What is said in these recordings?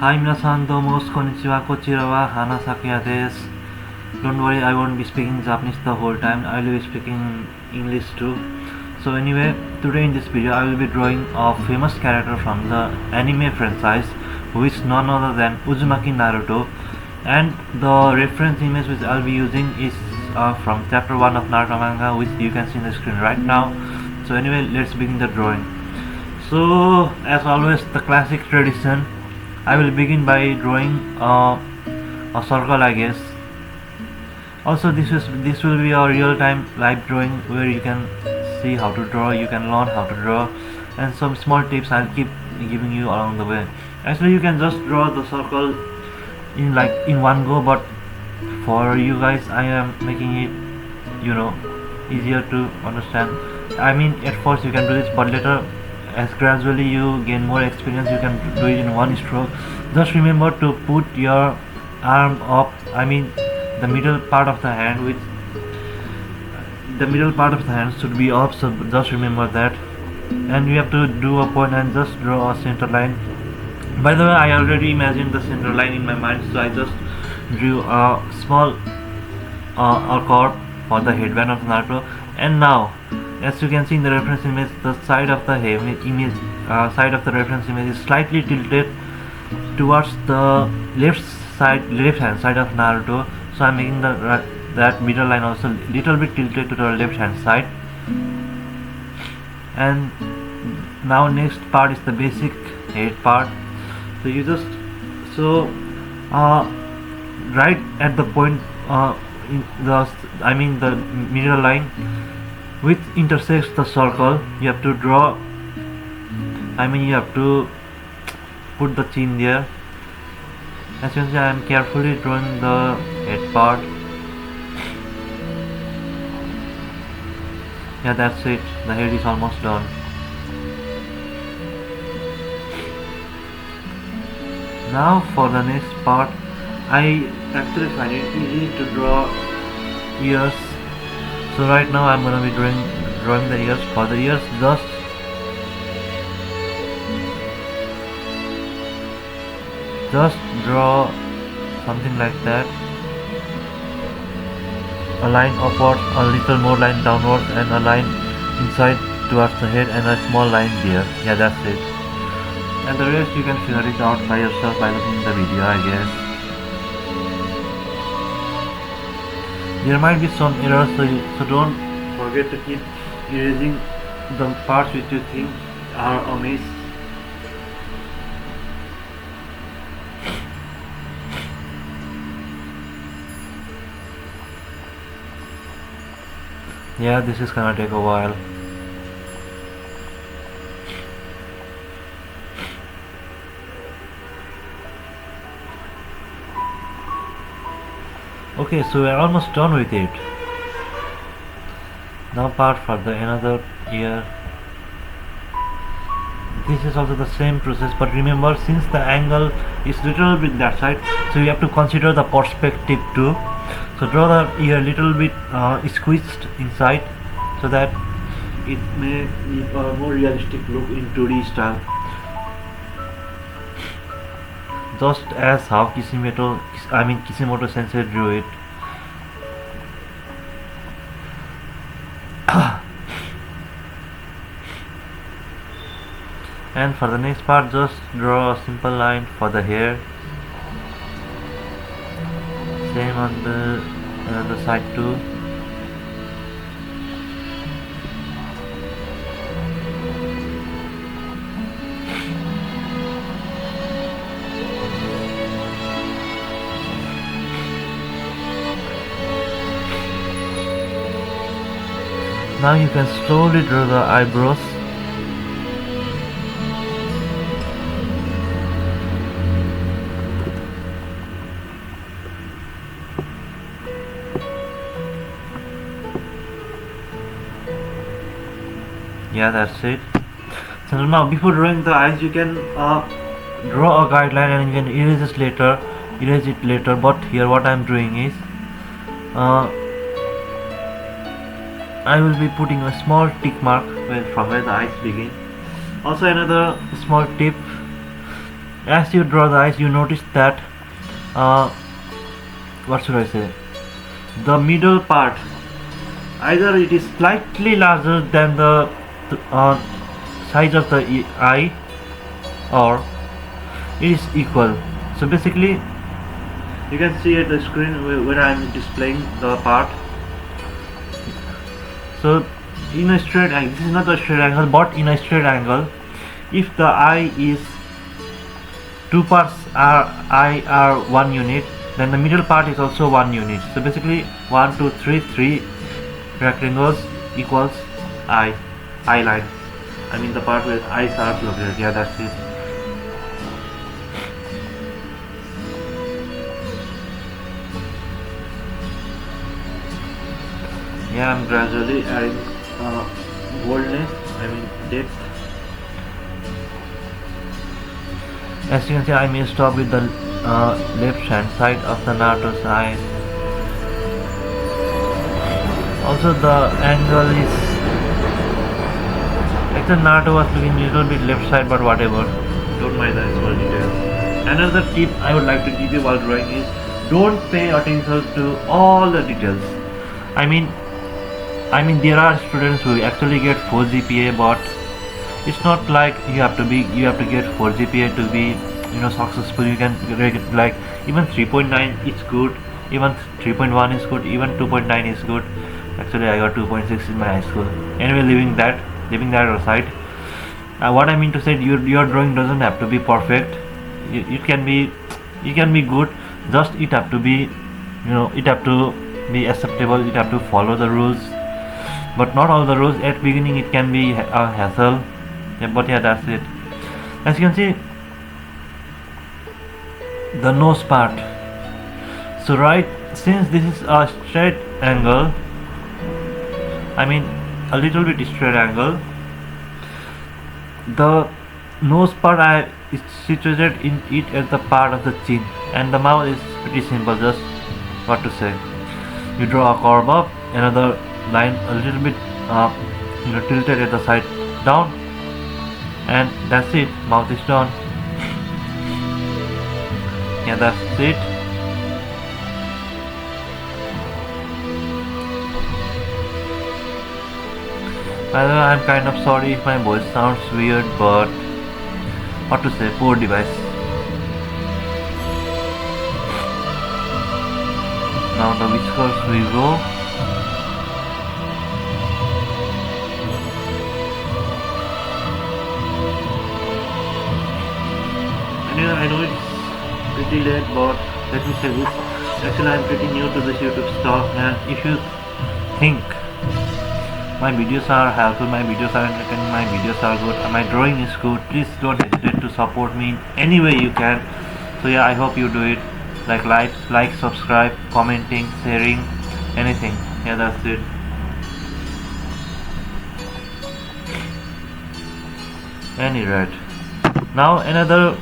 はい、皆さんどうもこんにちは。こちらは花Sakuyaです。Don't worry, I won't be speaking Japanese the whole time. I will be speaking English too. So anyway, today in this video I will be drawing a famous character from the anime franchise, who is none other than Uzumaki Naruto. And the reference image which I will be using is from chapter 1 of Naruto manga, which you can see on the screen right now. So anyway, let's begin the drawing. So as always, the classic tradition, I will begin by drawing a circle, I guess. Also, this will be a real-time live drawing where you can see how to draw, you can learn how to draw, and some small tips I'll keep giving you along the way. Actually, you can just draw the circle in one go, but for you guys, I am making it, easier to understand. I mean, at first you can do this, but later, as gradually you gain more experience, you can do it in one stroke. Just remember to put your arm up, I mean the middle part of the hand, should be up, so just remember that. And you have to do a point and just draw a center line. By the way, I already imagined the center line in my mind, so I just drew a small a curve for the headband of Naruto. And now, as you can see in the reference image, the side of the reference image is slightly tilted towards the left hand side of Naruto. So I'm making that middle line also little bit tilted to the left hand side. And now next part is the basic head part. So you just right at the point the middle line which intersects the circle, you have to draw, you have to put the chin there. As you can see, I am carefully drawing the head part. Yeah, that's it, the head is almost done. Now for the next part, I actually find it easy to draw ears. So right now I'm gonna be drawing the ears. For the ears, just draw something like that. A line upwards, a little more line downwards, and a line inside towards the head, and a small line there. Yeah, that's it. And the rest you can figure it out by yourself by looking at the video, I guess. There might be some errors, so don't forget to keep erasing the parts which you think are amiss. Yeah, this is gonna take a while. Okay, so we're almost done with it. Now part for another ear. This is also the same process, but remember, since the angle is little bit that side, so you have to consider the perspective too. So draw the ear little bit squeezed inside, so that it may give a more realistic look in 2D style. Just as how Kishimoto Sensei drew it. And for the next part, just draw a simple line for the hair. Same on the other side too. Now you can slowly draw the eyebrows. Yeah, that's it. So now before drawing the eyes, you can draw a guideline and you can erase it later. But here what I am doing is I will be putting a small tick mark from where the eyes begin. Also another small tip, as you draw the eyes, you notice that what should I say, the middle part, either it is slightly larger than the size of the eye, or it is equal. So basically you can see at the screen when I am displaying the part. So in a straight angle, this is not a straight angle, but in a straight angle, if the eye is two parts are 1 unit, then the middle part is also 1 unit. So basically 1 2 3 3 rectangles equals eye line. I mean the part where eyes are located. Yeah, that's it. Yeah, I'm gradually adding boldness, I mean depth. As you can see, I may stop with the left hand side of the Naruto's eye. Also the angle is, actually Naruto was looking a little bit left side, but whatever, don't mind the small details. Another tip I would like to give you while drawing is, don't pay attention to all the details. I mean there are students who actually get 4 GPA, but it's not like you have to get 4 GPA to be successful. You can get like even 3.9 is good, even 3.1 is good, even 2.9 is good. Actually I got 2.6 in my high school. Anyway, leaving that aside, what I mean to say, your drawing doesn't have to be perfect. It can be good, just it have to be it have to be acceptable, it have to follow the rules, but not all the rules. At beginning it can be a hassle, but yeah, that's it. As you can see, the nose part, so right, since this is a straight angle, I mean a little bit straight angle, the nose part is situated in it at the part of the chin, and the mouth is pretty simple, just what to say, you draw a curve up, another line a little bit tilted at the side down, and that's it, mouth is done. Yeah, that's it. By the way, I'm kind of sorry if my voice sounds weird, but what to say, poor device. Now the whiskers will go. Anyway, I know it's pretty late, but let me say this. Actually, I'm pretty new to this YouTube stuff, and if you think my videos are helpful, my videos are entertaining, my videos are good, and my drawing is good, please don't hesitate to support me in any way you can. So yeah, I hope you do it, like, subscribe, commenting, sharing, anything. Yeah, that's it. Anyway, now another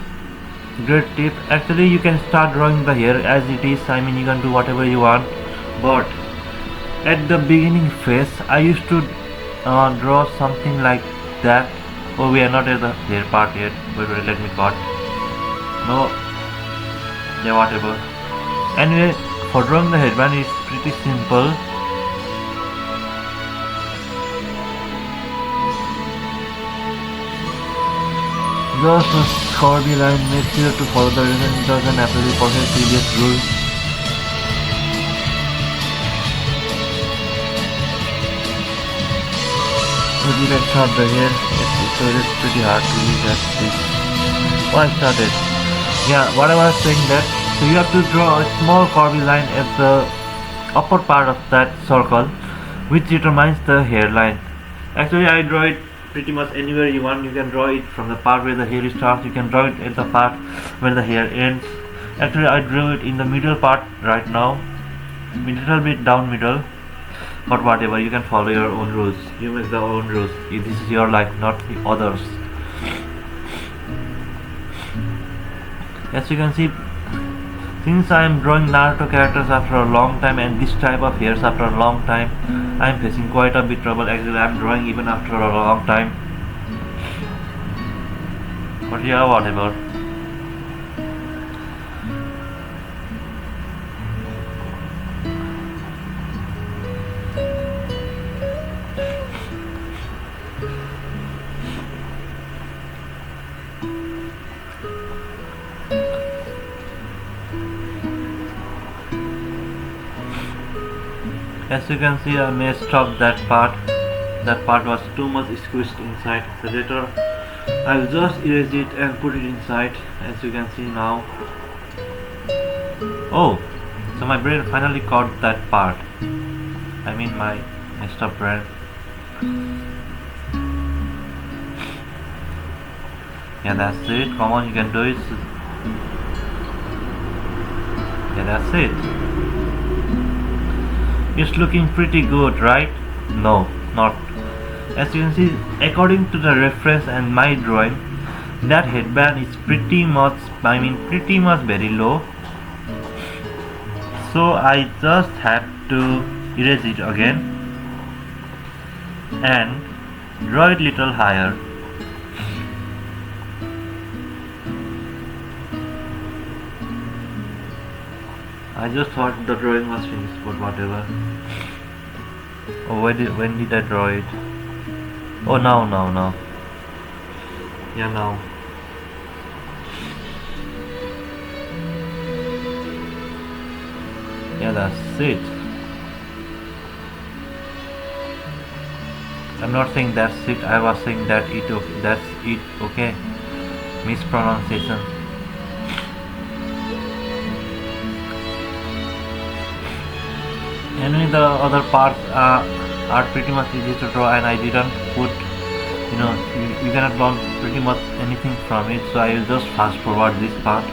great tip. Actually, you can start drawing the hair as it is. I mean, you can do whatever you want, but at the beginning phase I used to draw something like that. Oh, we are not at the hair part yet. Wait, let me cut. No, yeah, whatever. Anyway, for drawing the headband it's pretty simple. Just a curvy line, make sure to follow the reason, it doesn't have to be perfect, previous rule. So let's start the hair. It's pretty hard to get this. Oh, I started. Yeah, what I was saying that, so you have to draw a small curvy line at the upper part of that circle, which determines the hairline. Actually, I draw it pretty much anywhere you want. You can draw it from the part where the hair starts, you can draw it at the part where the hair ends. Actually, I drew it in the middle part right now, a little bit down middle, but whatever, you can follow your own rules, you make the own rules. This is your life, not the others. As you can see, since I am drawing Naruto characters after a long time and this type of hairs after a long time, I am facing quite a bit trouble. Actually, I am drawing even after a long time. But yeah, whatever. As you can see, I messed up that part. That part was too much squished inside. So later I will just erase it and put it inside, as you can see now. Oh, so my brain finally caught that part. I mean my messed up brain. Yeah, that's it. Come on, you can do it. Yeah, that's it. It's looking pretty good, right? No, not. As you can see, according to the reference and my drawing, that headband is pretty much very low. So I just had to erase it again and draw it little higher. I just thought the drawing was finished, but whatever. Oh, when did I draw it? Oh, now. Yeah, now. Yeah, that's it. I'm not saying that's it, I was saying that's it, okay? Mispronunciation. Anyway, the other parts are pretty much easy to draw, and I didn't put, you cannot learn pretty much anything from it, so I will just fast forward this part.